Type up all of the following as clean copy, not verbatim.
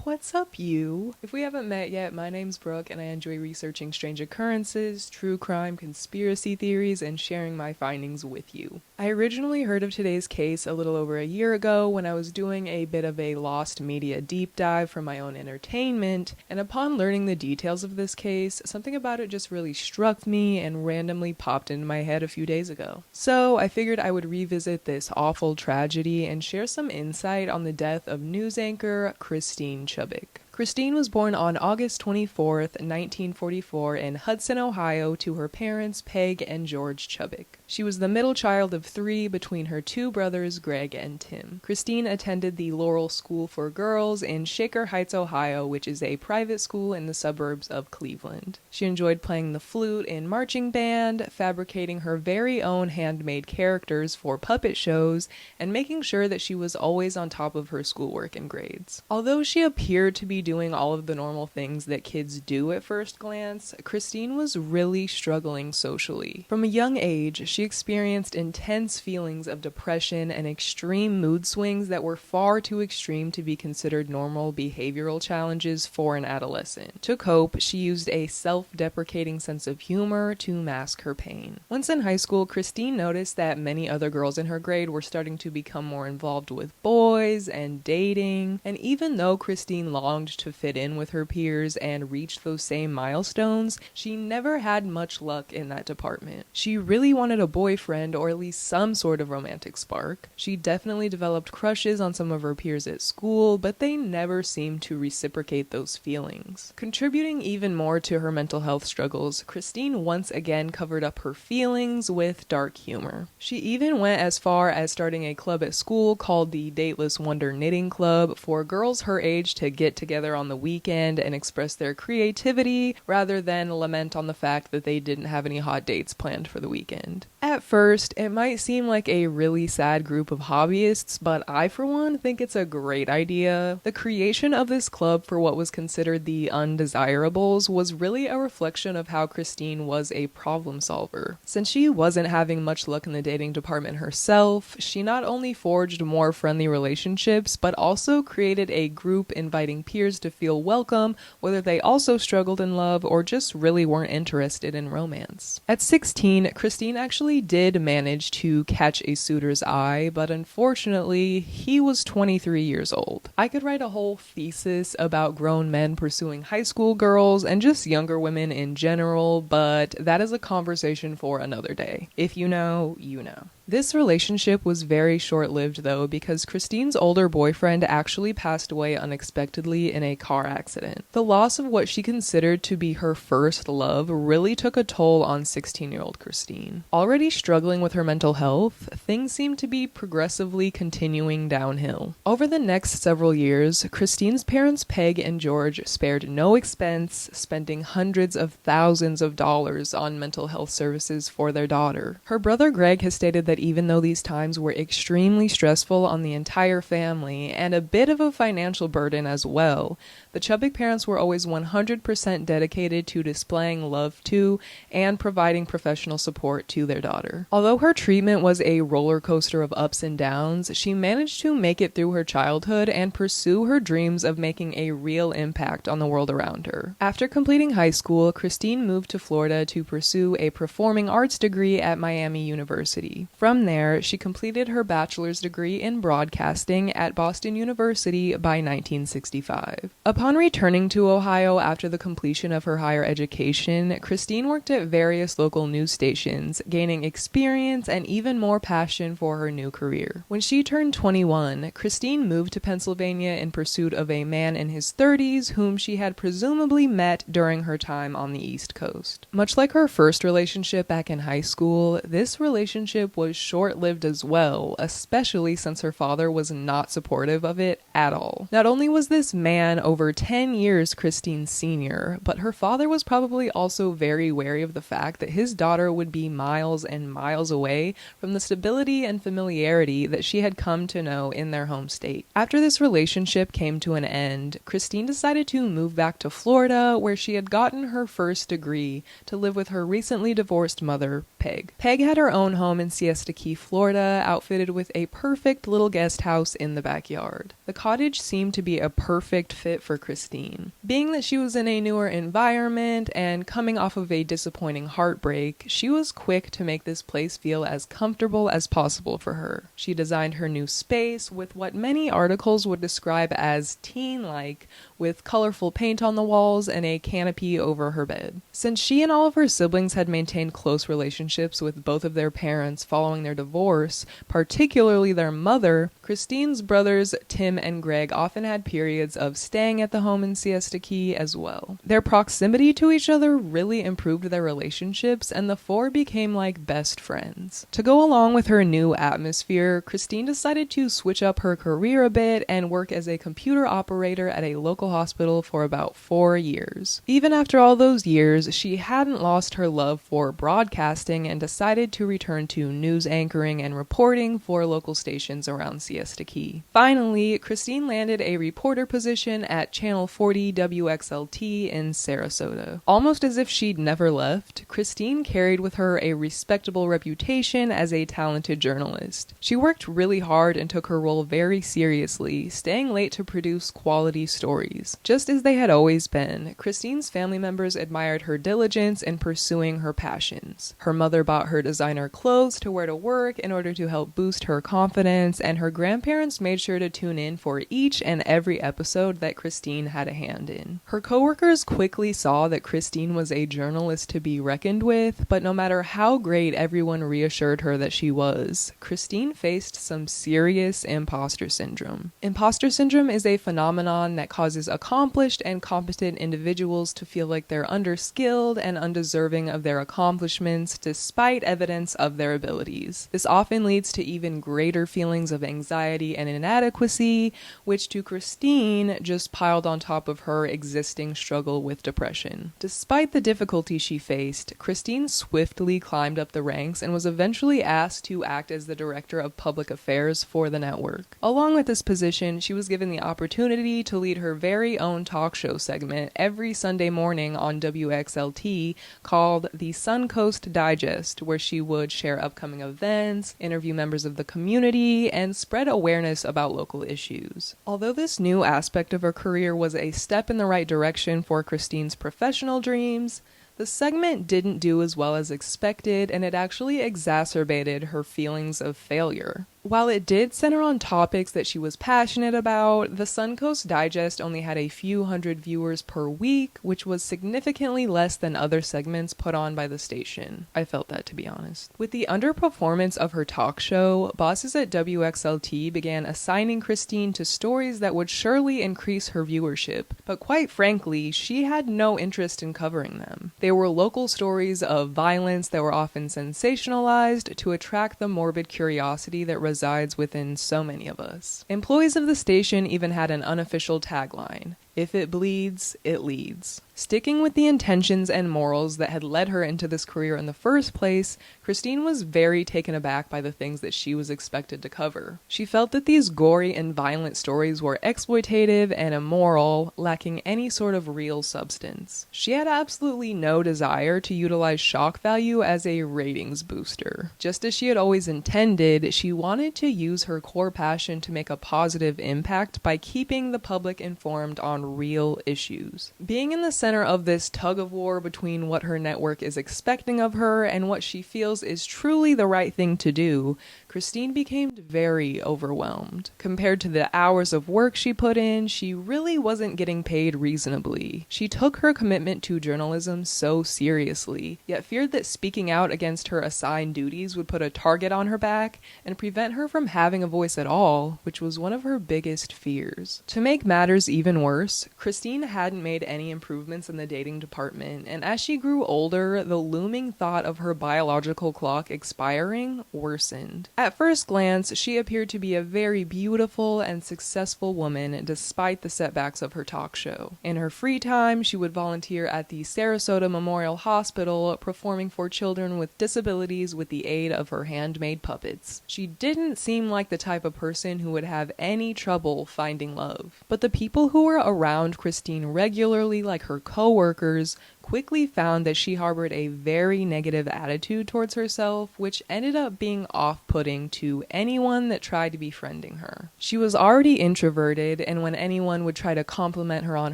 What's up, you? If we haven't met yet, my name's Brooke and I enjoy researching strange occurrences, true crime, conspiracy theories, and sharing my findings with you. I originally heard of today's case a little over a year ago when I was doing a bit of a Lost Media deep dive for my own entertainment, and upon learning the details of this case, something about it just really struck me and randomly popped into my head a few days ago. So I figured I would revisit this awful tragedy and share some insight on the death of news anchor Christine Chubbuck. Christine was born on August 24th, 1944 in Hudson, Ohio to her parents Peg and George Chubbuck. She was the middle child of three between her two brothers Greg and Tim. Christine attended the Laurel School for Girls in Shaker Heights, Ohio, which is a private school in the suburbs of Cleveland. She enjoyed playing the flute in marching band, fabricating her very own handmade characters for puppet shows, and making sure that she was always on top of her schoolwork and grades. Although she appeared to be doing all of the normal things that kids do at first glance, Christine was really struggling socially. From a young age, she experienced intense feelings of depression and extreme mood swings that were far too extreme to be considered normal behavioral challenges for an adolescent. To cope, she used a self-deprecating sense of humor to mask her pain. Once in high school, Christine noticed that many other girls in her grade were starting to become more involved with boys and dating, and even though Christine longed to fit in with her peers and reach those same milestones, she never had much luck in that department. She really wanted a boyfriend or at least some sort of romantic spark. She definitely developed crushes on some of her peers at school, but they never seemed to reciprocate those feelings. Contributing even more to her mental health struggles, Christine once again covered up her feelings with dark humor. She even went as far as starting a club at school called the Dateless Wonder Knitting Club for girls her age to get together on the weekend and express their creativity rather than lament on the fact that they didn't have any hot dates planned for the weekend. At first, it might seem like a really sad group of hobbyists, but I for one think it's a great idea. The creation of this club for what was considered the undesirables was really a reflection of how Christine was a problem solver. Since she wasn't having much luck in the dating department herself, she not only forged more friendly relationships, but also created a group inviting peers to feel welcome, whether they also struggled in love or just really weren't interested in romance. At 16, Christine actually did manage to catch a suitor's eye, but unfortunately, he was 23 years old. I could write a whole thesis about grown men pursuing high school girls and just younger women in general, but that is a conversation for another day. If you know, you know. This relationship was very short-lived though, because Christine's older boyfriend actually passed away unexpectedly in a car accident. The loss of what she considered to be her first love really took a toll on 16-year-old Christine. Already struggling with her mental health, things seemed to be progressively continuing downhill. Over the next several years, Christine's parents Peg and George spared no expense, spending hundreds of thousands of dollars on mental health services for their daughter. Her brother Greg has stated that even though these times were extremely stressful on the entire family and a bit of a financial burden as well, the Chubbuck parents were always 100% dedicated to displaying love to and providing professional support to their daughter. Although her treatment was a roller coaster of ups and downs, she managed to make it through her childhood and pursue her dreams of making a real impact on the world around her. After completing high school, Christine moved to Florida to pursue a performing arts degree at Miami University. From there, she completed her bachelor's degree in broadcasting at Boston University by 1965. Upon returning to Ohio after the completion of her higher education, Christine worked at various local news stations, gaining experience and even more passion for her new career. When she turned 21, Christine moved to Pennsylvania in pursuit of a man in his 30s whom she had presumably met during her time on the East Coast. Much like her first relationship back in high school, this relationship was short-lived as well, especially since her father was not supportive of it at all. Not only was this man over 10 years Christine's senior, but her father was probably also very wary of the fact that his daughter would be miles and miles away from the stability and familiarity that she had come to know in their home state. After this relationship came to an end, Christine decided to move back to Florida, where she had gotten her first degree, to live with her recently divorced mother, Peg. Peg had her own home in Siesta Siesta Key, Florida, outfitted with a perfect little guest house in the backyard. The cottage seemed to be a perfect fit for Christine. Being that she was in a newer environment and coming off of a disappointing heartbreak, she was quick to make this place feel as comfortable as possible for her. She designed her new space with what many articles would describe as teen-like, with colorful paint on the walls and a canopy over her bed. Since she and all of her siblings had maintained close relationships with both of their parents following their divorce, particularly their mother, Christine's brothers Tim and Greg often had periods of staying at the home in Siesta Key as well. Their proximity to each other really improved their relationships, and the four became like best friends. To go along with her new atmosphere, Christine decided to switch up her career a bit and work as a computer operator at a local hospital for about 4 years. Even after all those years, she hadn't lost her love for broadcasting and decided to return to news anchoring and reporting for local stations around Siesta Key. Finally, Christine landed a reporter position at Channel 40 WXLT in Sarasota. Almost as if she'd never left, Christine carried with her a respectable reputation as a talented journalist. She worked really hard and took her role very seriously, staying late to produce quality stories. Just as they had always been, Christine's family members admired her diligence in pursuing her passions. Her mother bought her designer clothes to wear to work in order to help boost her confidence, and her grandparents made sure to tune in for each and every episode that Christine had a hand in. Her coworkers quickly saw that Christine was a journalist to be reckoned with, but no matter how great everyone reassured her that she was, Christine faced some serious imposter syndrome. Imposter syndrome is a phenomenon that causes accomplished and competent individuals to feel like they're underskilled and undeserving of their accomplishments despite evidence of their abilities. This often leads to even greater feelings of anxiety and inadequacy, which to Christine just piled on top of her existing struggle with depression. Despite the difficulty she faced, Christine swiftly climbed up the ranks and was eventually asked to act as the director of public affairs for the network. Along with this position, she was given the opportunity to lead her very own talk show segment every Sunday morning on WXLT called the Suncoast Digest, where she would share upcoming events, interview members of the community, and spread awareness about local issues. Although this new aspect of her career was a step in the right direction for Christine's professional dreams, the segment didn't do as well as expected, and it actually exacerbated her feelings of failure. While it did center on topics that she was passionate about, the Suncoast Digest only had a few hundred viewers per week, which was significantly less than other segments put on by the station. I felt that, to be honest. With the underperformance of her talk show, bosses at WXLT began assigning Christine to stories that would surely increase her viewership, but quite frankly, she had no interest in covering them. They were local stories of violence that were often sensationalized to attract the morbid curiosity that resides within so many of us. Employees of the station even had an unofficial tagline: "If it bleeds, it leads." Sticking with the intentions and morals that had led her into this career in the first place, Christine was very taken aback by the things that she was expected to cover. She felt that these gory and violent stories were exploitative and immoral, lacking any sort of real substance. She had absolutely no desire to utilize shock value as a ratings booster. Just as she had always intended, she wanted to use her core passion to make a positive impact by keeping the public informed on real issues. Being in the center of this tug-of-war between what her network is expecting of her and what she feels is truly the right thing to do, Christine became very overwhelmed. Compared to the hours of work she put in, she really wasn't getting paid reasonably. She took her commitment to journalism so seriously, yet feared that speaking out against her assigned duties would put a target on her back and prevent her from having a voice at all, which was one of her biggest fears. To make matters even worse, Christine hadn't made any improvements in the dating department, and as she grew older, the looming thought of her biological clock expiring worsened. At first glance, she appeared to be a very beautiful and successful woman despite the setbacks of her talk show. In her free time, she would volunteer at the Sarasota Memorial Hospital, performing for children with disabilities with the aid of her handmade puppets. She didn't seem like the type of person who would have any trouble finding love. But the people who were around Christine regularly, like her co-workers, quickly found that she harbored a very negative attitude towards herself, which ended up being off-putting to anyone that tried to befriending her. She was already introverted, and when anyone would try to compliment her on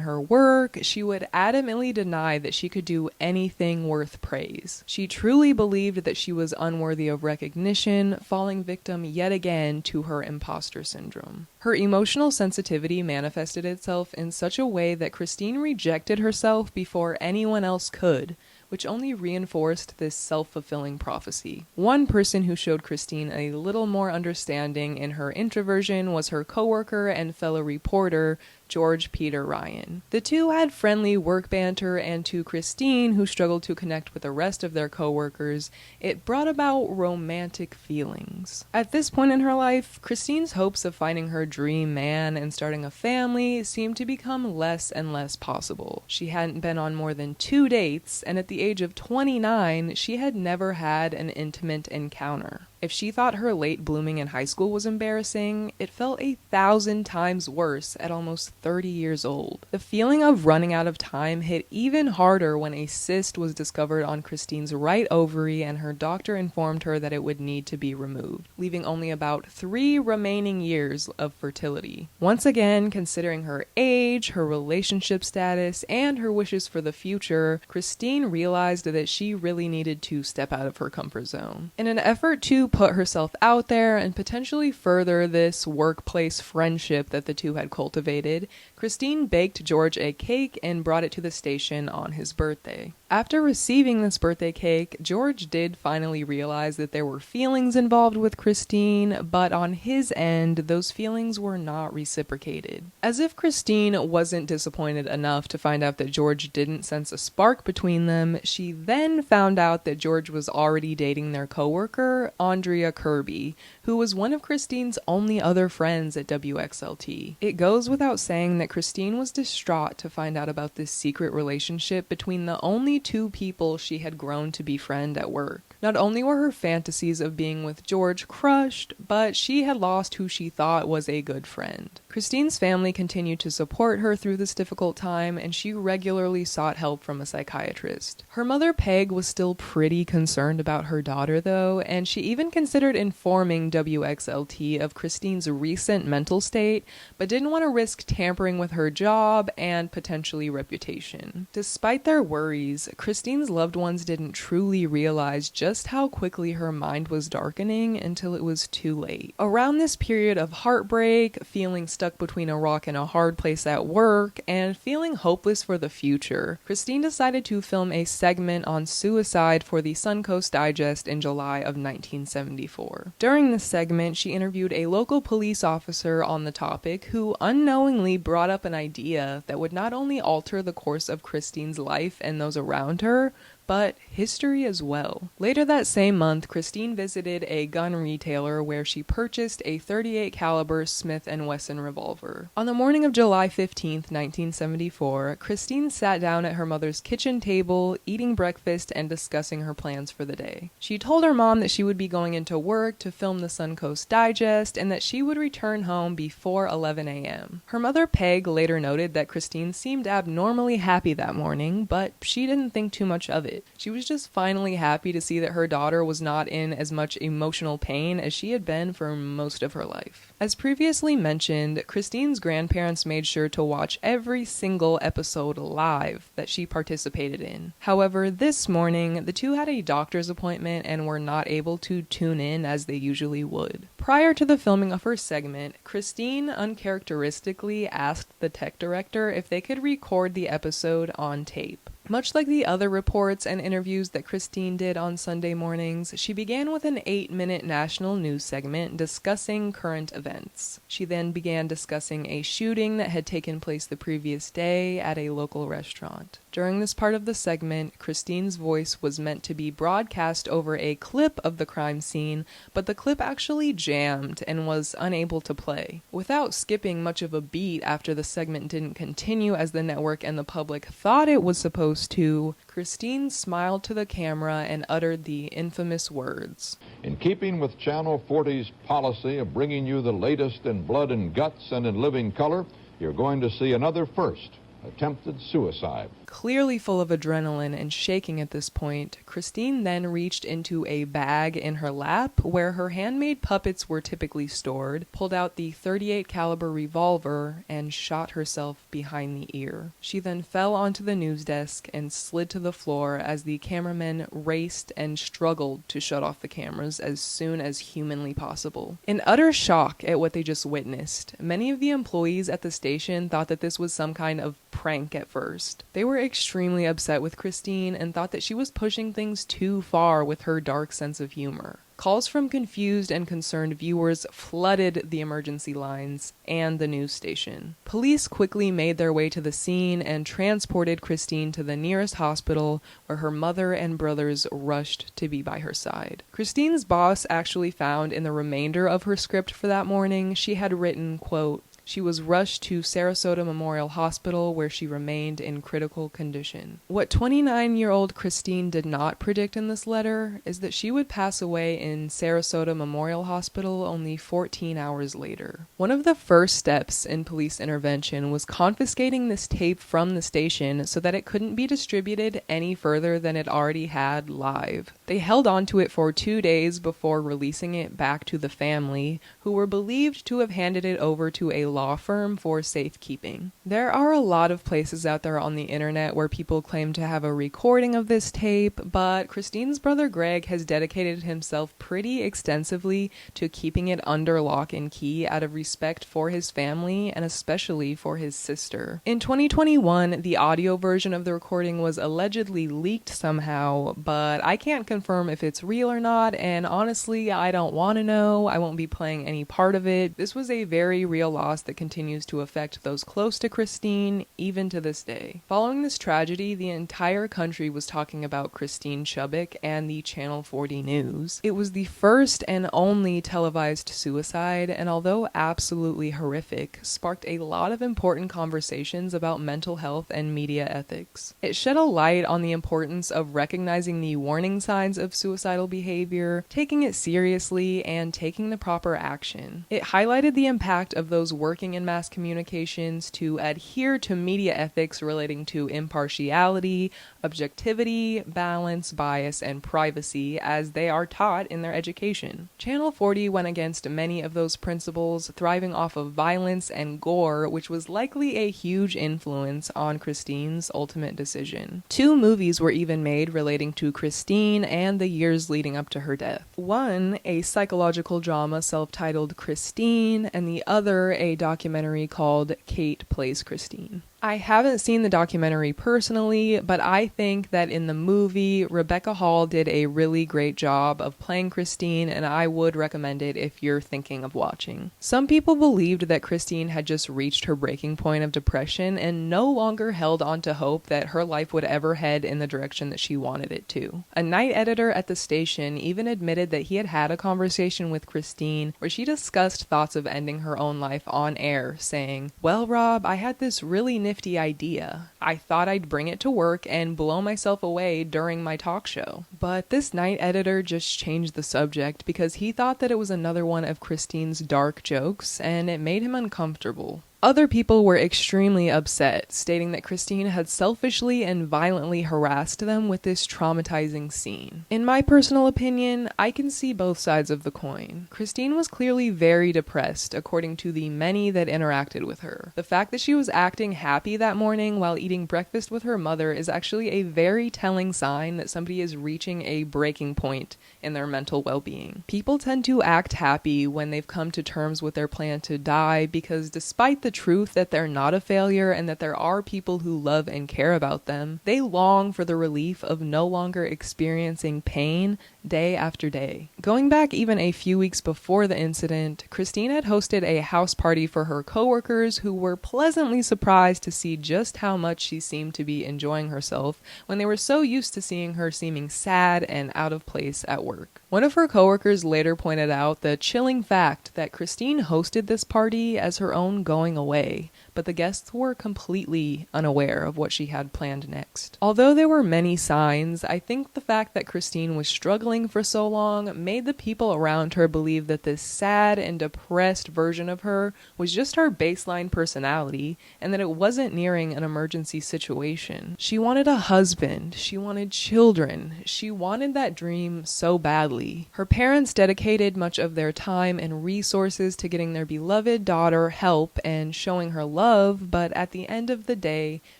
her work, she would adamantly deny that she could do anything worth praise. She truly believed that she was unworthy of recognition, falling victim yet again to her imposter syndrome. Her emotional sensitivity manifested itself in such a way that Christine rejected herself before anyone else could, which only reinforced this self-fulfilling prophecy. One person who showed Christine a little more understanding in her introversion was her coworker and fellow reporter, George Peter Ryan. The two had friendly work banter, and to Christine, who struggled to connect with the rest of their coworkers, it brought about romantic feelings. At this point in her life, Christine's hopes of finding her dream man and starting a family seemed to become less and less possible. She hadn't been on more than 2 dates, and at the age of 29, she had never had an intimate encounter. If she thought her late blooming in high school was embarrassing, it felt 1,000 times worse at almost 30 years old. The feeling of running out of time hit even harder when a cyst was discovered on Christine's right ovary, and her doctor informed her that it would need to be removed, leaving only about 3 remaining years of fertility. Once again, considering her age, her relationship status, and her wishes for the future, Christine realized that she really needed to step out of her comfort zone. In an effort to put herself out there and potentially further this workplace friendship that the two had cultivated, Christine baked George a cake and brought it to the station on his birthday. After receiving this birthday cake, George did finally realize that there were feelings involved with Christine, but on his end, those feelings were not reciprocated. As if Christine wasn't disappointed enough to find out that George didn't sense a spark between them, she then found out that George was already dating their coworker, Drea Kirby, who was one of Christine's only other friends at WXLT. It goes without saying that Christine was distraught to find out about this secret relationship between the only 2 people she had grown to befriend at work. Not only were her fantasies of being with George crushed, but she had lost who she thought was a good friend. Christine's family continued to support her through this difficult time, and she regularly sought help from a psychiatrist. Her mother, Peg, was still pretty concerned about her daughter, though, and she even considered informing WXLT of Christine's recent mental state, but didn't want to risk tampering with her job and potentially reputation. Despite their worries, Christine's loved ones didn't truly realize just how quickly her mind was darkening until it was too late. Around this period of heartbreak, feeling stuck between a rock and a hard place at work, and feeling hopeless for the future, Christine decided to film a segment on suicide for the Suncoast Digest in July of 1974. During this segment, she interviewed a local police officer on the topic who unknowingly brought up an idea that would not only alter the course of Christine's life and those around her, but history as well. Later that same month, Christine visited a gun retailer where she purchased a .38 caliber Smith & Wesson revolver. On the morning of July 15th, 1974, Christine sat down at her mother's kitchen table, eating breakfast and discussing her plans for the day. She told her mom that she would be going into work to film the Suncoast Digest and that she would return home before 11 a.m. Her mother, Peg, later noted that Christine seemed abnormally happy that morning, but she didn't think too much of it. She was just finally happy to see that her daughter was not in as much emotional pain as she had been for most of her life. As previously mentioned, Christine's grandparents made sure to watch every single episode live that she participated in. However, this morning, the two had a doctor's appointment and were not able to tune in as they usually would. Prior to the filming of her segment, Christine uncharacteristically asked the tech director if they could record the episode on tape. Much like the other reports and interviews that Christine did on Sunday mornings, she began with an 8-minute national news segment discussing current events. She then began discussing a shooting that had taken place the previous day at a local restaurant. During this part of the segment, Christine's voice was meant to be broadcast over a clip of the crime scene, but the clip actually jammed and was unable to play. Without skipping much of a beat after the segment didn't continue as the network and the public thought it was supposed to, Christine smiled to the camera and uttered the infamous words. In keeping with Channel 40's policy of bringing you the latest in blood and guts and in living color, you're going to see another first, attempted suicide. Clearly full of adrenaline and shaking at this point, Christine then reached into a bag in her lap where her handmade puppets were typically stored, pulled out the .38 caliber revolver, and shot herself behind the ear. She then fell onto the news desk and slid to the floor as the cameramen raced and struggled to shut off the cameras as soon as humanly possible. In utter shock at what they just witnessed, many of the employees at the station thought that this was some kind of prank at first. They were extremely upset with Christine and thought that she was pushing things too far with her dark sense of humor. Calls from confused and concerned viewers flooded the emergency lines and the news station. Police quickly made their way to the scene and transported Christine to the nearest hospital, where her mother and brothers rushed to be by her side. Christine's boss actually found in the remainder of her script for that morning, she had written, quote, "She was rushed to Sarasota Memorial Hospital where she remained in critical condition." What 29-year-old Christine did not predict in this letter is that she would pass away in Sarasota Memorial Hospital only 14 hours later. One of the first steps in police intervention was confiscating this tape from the station so that it couldn't be distributed any further than it already had live. They held on to it for 2 days before releasing it back to the family, who were believed to have handed it over to a law firm for safekeeping. There are a lot of places out there on the internet where people claim to have a recording of this tape, but Christine's brother Greg has dedicated himself pretty extensively to keeping it under lock and key out of respect for his family and especially for his sister. In 2021, the audio version of the recording was allegedly leaked somehow, but I can't confirm if it's real or not, and honestly, I don't want to know. I won't be playing any part of it. This was a very real loss that continues to affect those close to Christine, even to this day. Following this tragedy, the entire country was talking about Christine Chubbuck and the Channel 40 news. It was the first and only televised suicide, and although absolutely horrific, sparked a lot of important conversations about mental health and media ethics. It shed a light on the importance of recognizing the warning signs of suicidal behavior, taking it seriously, and taking the proper action. It highlighted the impact of those working in mass communications to adhere to media ethics relating to impartiality, objectivity, balance, bias, and privacy as they are taught in their education. Channel 40 went against many of those principles, thriving off of violence and gore, which was likely a huge influence on Christine's ultimate decision. 2 movies were even made relating to Christine and the years leading up to her death. One, a psychological drama self-titled Christine, and the other, a documentary called Kate Plays Christine. I haven't seen the documentary personally, but I think that in the movie, Rebecca Hall did a really great job of playing Christine, and I would recommend it if you're thinking of watching. Some people believed that Christine had just reached her breaking point of depression and no longer held on to hope that her life would ever head in the direction that she wanted it to. A night editor at the station even admitted that he had had a conversation with Christine where she discussed thoughts of ending her own life on air, saying, "Well, Rob, I had this really nifty idea. I thought I'd bring it to work and blow myself away during my talk show." But this night editor just changed the subject because he thought that it was another one of Christine's dark jokes, and it made him uncomfortable. Other people were extremely upset, stating that Christine had selfishly and violently harassed them with this traumatizing scene. In my personal opinion, I can see both sides of the coin. Christine was clearly very depressed, according to the many that interacted with her. The fact that she was acting happy that morning while eating breakfast with her mother is actually a very telling sign that somebody is reaching a breaking point in their mental well-being. People tend to act happy when they've come to terms with their plan to die because despite the truth that they're not a failure and that there are people who love and care about them, they long for the relief of no longer experiencing pain day after day. Going back even a few weeks before the incident, Christine had hosted a house party for her coworkers who were pleasantly surprised to see just how much she seemed to be enjoying herself when they were so used to seeing her seeming sad and out of place at work. One of her coworkers later pointed out the chilling fact that Christine hosted this party as her own going away, but the guests were completely unaware of what she had planned next. Although there were many signs, I think the fact that Christine was struggling for so long made the people around her believe that this sad and depressed version of her was just her baseline personality and that it wasn't nearing an emergency situation. She wanted a husband, she wanted children, she wanted that dream so badly. Her parents dedicated much of their time and resources to getting their beloved daughter help and showing her love, but at the end of the day,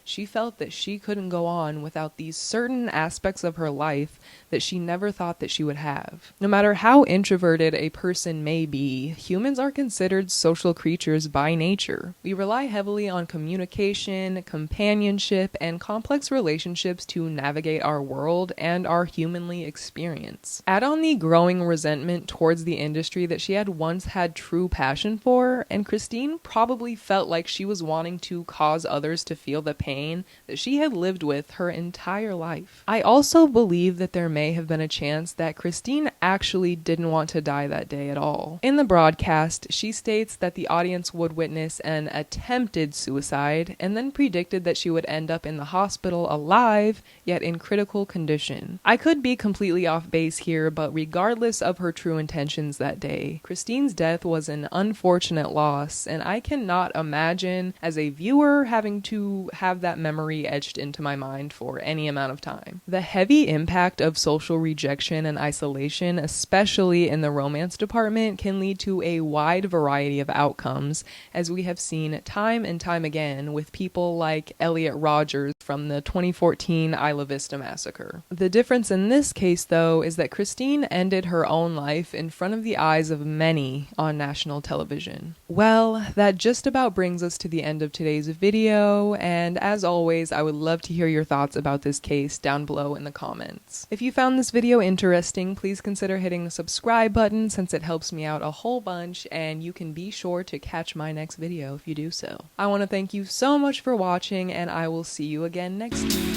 she felt that she couldn't go on without these certain aspects of her life that she never thought that she would have. No matter how introverted a person may be, humans are considered social creatures by nature. We rely heavily on communication, companionship, and complex relationships to navigate our world and our humanly experience. Add on the growing resentment towards the industry that she had once had true passion for, and Christine probably felt like she was wanting to cause others to feel the pain that she had lived with her entire life. I also believe that there may have been a chance that Christine actually didn't want to die that day at all. In the broadcast, she states that the audience would witness an attempted suicide and then predicted that she would end up in the hospital alive, yet in critical condition. I could be completely off base here, but regardless of her true intentions that day, Christine's death was an unfortunate loss, and I cannot imagine as a viewer having to have that memory etched into my mind for any amount of time. The heavy impact of social rejection and isolation, especially in the romance department, can lead to a wide variety of outcomes, as we have seen time and time again with people like Elliot Rogers from the 2014 Isla Vista massacre. The difference in this case, though, is that Christine ended her own life in front of the eyes of many on national television. Well, that just about brings us to the end of today's video, and as always, I would love to hear your thoughts about this case down below in the comments. If you found this video interesting, please consider hitting the subscribe button since it helps me out a whole bunch, and you can be sure to catch my next video if you do so. I want to thank you so much for watching, and I will see you again next week.